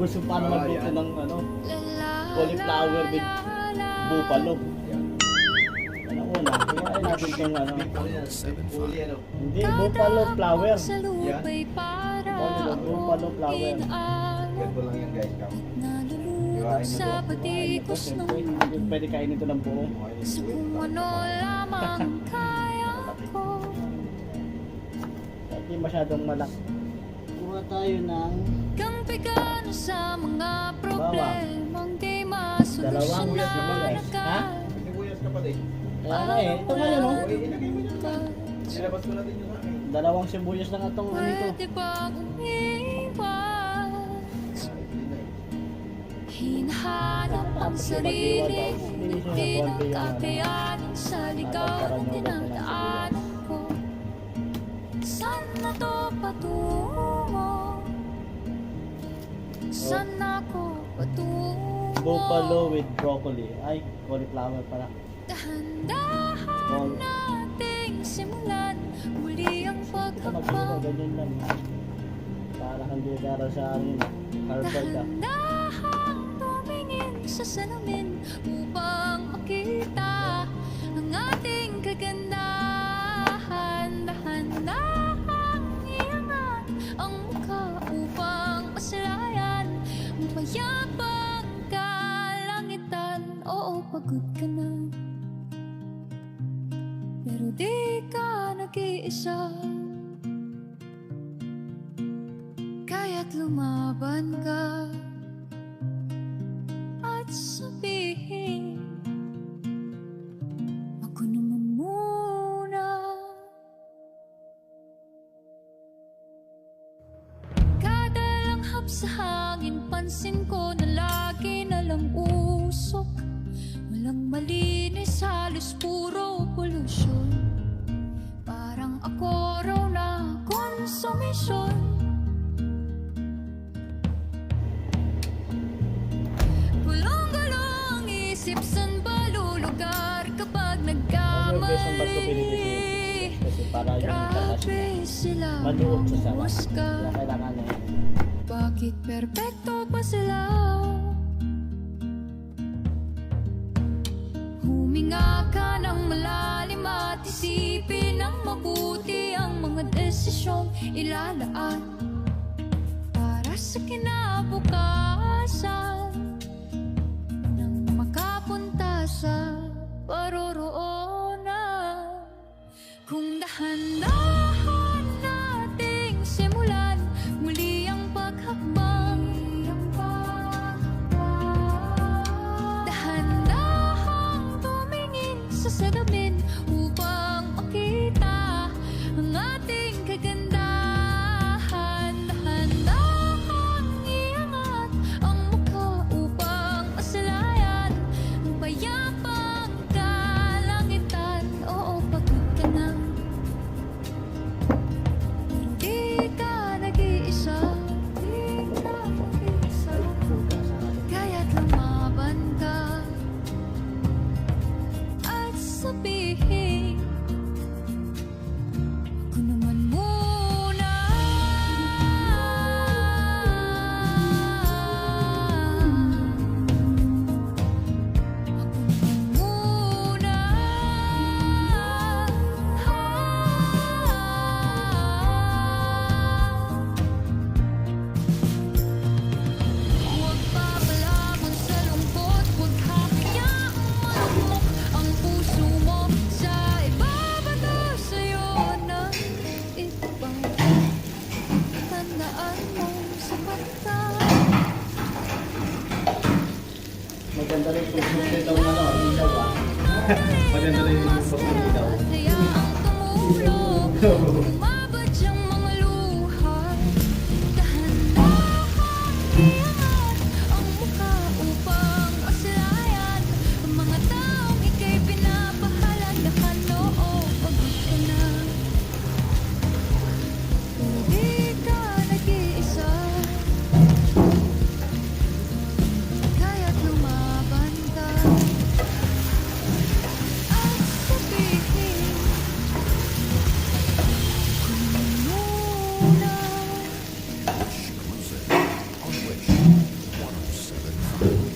gusto paano magluto ng ano, cauliflower with buffalo. Ano una, kaya natin itong ano, hindi, buffalo flower. Buffalo flower. Ganito lang yan guys. Nalulunod sa patikos ng Pwede kainin ito ng buo. sa kung ano lamang kaya ko. Hindi masyadong malaki. Kuha tayo ng Kang pigano sa mga problemang di dalawang masolusyonan sibuyas. Ha? Sibuyas ka pa din. Kaya nga eh. Ito nga yun oh. Ilagay mo yun. Ilabas ko natin yun sa akin. Dalawang sibuyas lang itong ano ito. Pwede bang umiwas? Hinahanap ang sarili, hindi nagkakayanin sa ligaw na dinadaanan ko. Saan na to patungo? Saan ako patungo? Buffalo with broccoli. Ay, cauliflower pala. Dahan-dahan nating simulan muli ang Ito magluto, paghapang. ganyan lang. Para hindi gara sa amin. Harvard ah. Dahan-dahan tumingin sa salamin upang makita ang ating kagandahan. Dahan-dahan iangat ang mukha upang masalayan ang mayabang kalangitan. Oo, pagod ka na, pero di ka nag-iisa. Kaya't lumaban ka at sabihin, ako naman muna. Kada langhap sa hangin, pansin ko na lagi na lang usok. Walang malinis, halos puro pollution. Parang ako raw na konsumisyon. Gulong-gulong isip, saan ba lulugar kapag Yung besan ba't ko nagkamali? pinipili? Kasi para yung Grabe talas sila maluot sa sarap. mamuska. Kaya kailangan na yun. Bakit perpekto pa sila? Huminga ka ng malalim at isipin ng mabuti ang mga desisyong ilalaan para sa kinabukasan nang makapunta sa paroroonan. Kung dahan-dahan nating simulan muli ang paghakbang, dahan-dahang tumingin sa salamin upang makita ang ating kagandahan. Dahan-dahang iangat ang mukha upang masalayan ang payapang kalangitan. Oo, pagod ka na, hindi ka nag-iisa. Di ka nag-iisa. Kaya't lumaban ka at sabihin, ako naman muna. Ako naman muna. Huwag papalamon sa lungkot, huwag hahayaang malugmok ang puso mo sa ibabato sa'yo ng ibang. Tandaan mo sapat ka. Maganda rin yung susunod daw na ano, ilaw ah. Maganda rin yung susunod daw. Hayaang tumulong, umabot siyang mga luha. Dahan-dahan iangat ang mukha upang masalayan ang mga taong ika'y pinapahalagahan. Oo, pagod ka na, hindi ka nag-iisa. Kaya't lumaban ka at sabihin, muna.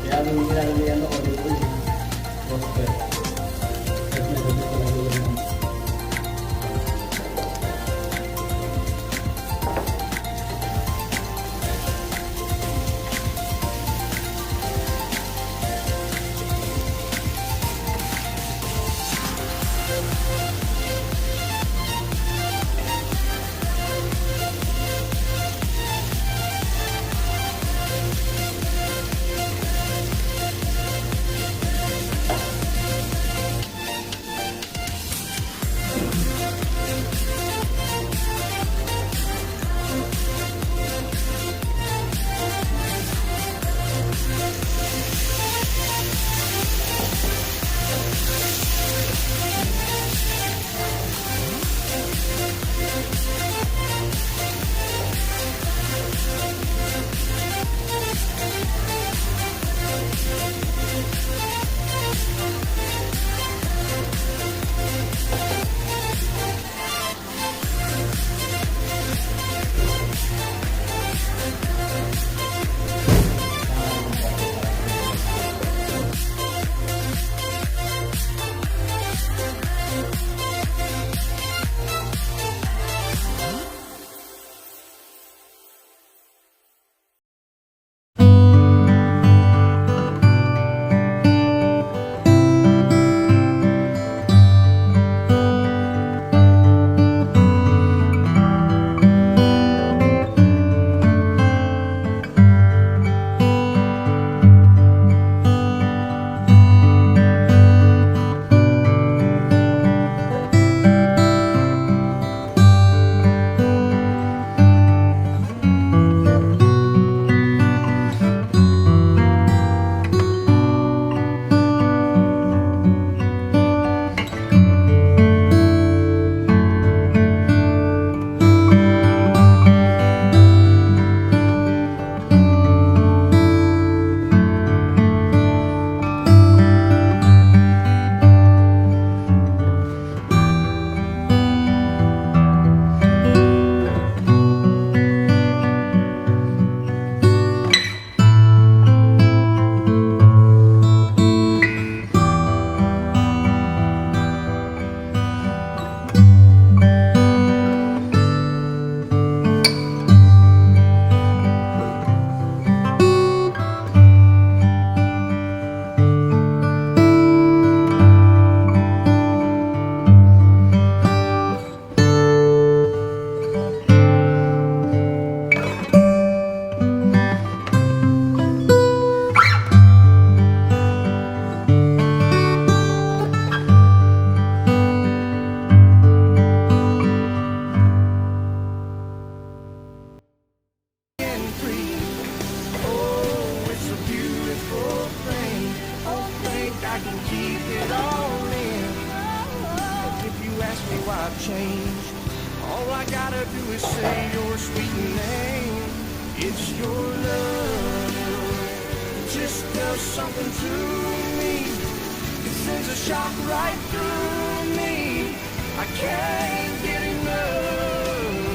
Kaya nung ginagawa ako dito eh. Prosper. At nagabit ko lang ulo ng can keep it all in. If you ask me why I've changed, all I gotta do is say your sweet name. It's your love. It just does something to me. It sends a shock right through me. I can't get enough.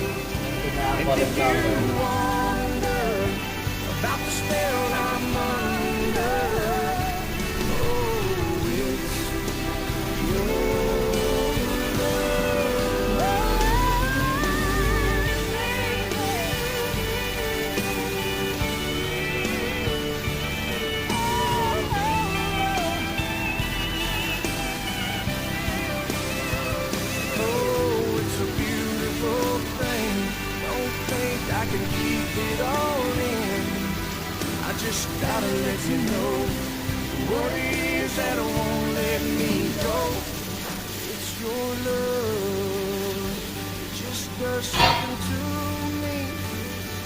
And if you wonder about the spell I'm under, oh, it's your Oh, it's a beautiful thing. Don't think I can keep it all in. I just gotta let you know what it is that won't let me go. It's your love. It just does something to me.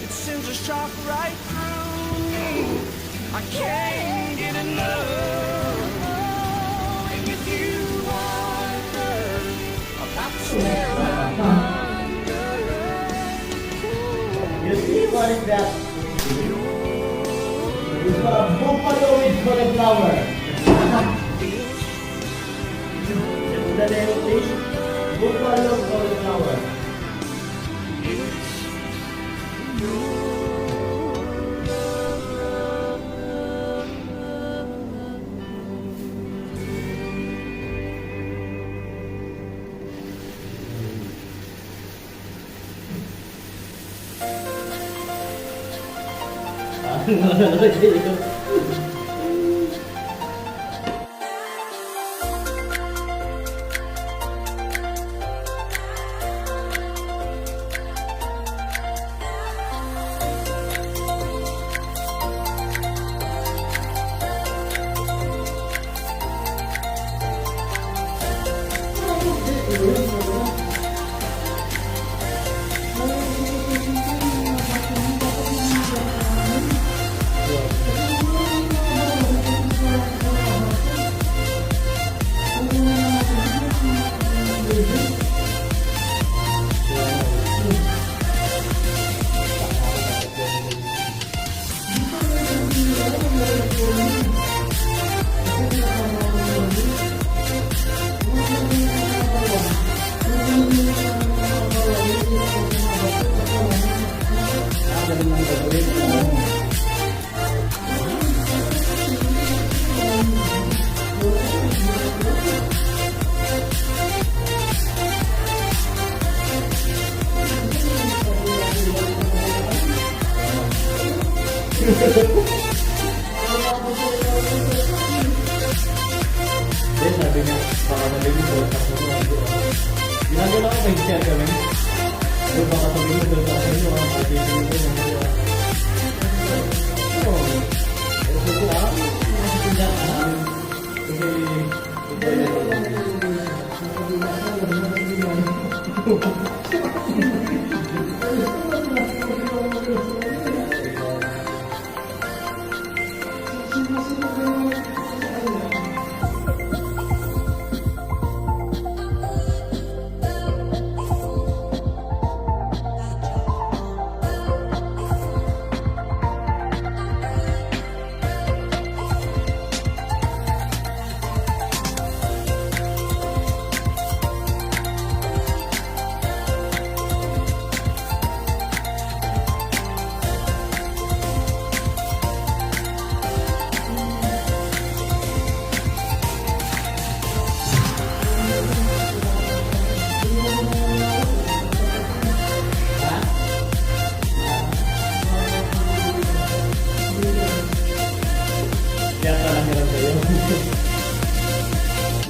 It sends a shock right through me. I can't get enough. And if you wonder about the spell I'm under, You see what is that? It's a buffalo with cauliflower. It's the name of this buffalo cauliflower. Then sabi niya, baka sabihin mo, ginagawa ko kay share kami. So baka sabihin mo doon sa inyo, pati yung pero kung nasitindahan namin, kasi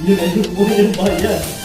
Yun ay yung buhay ng bayan.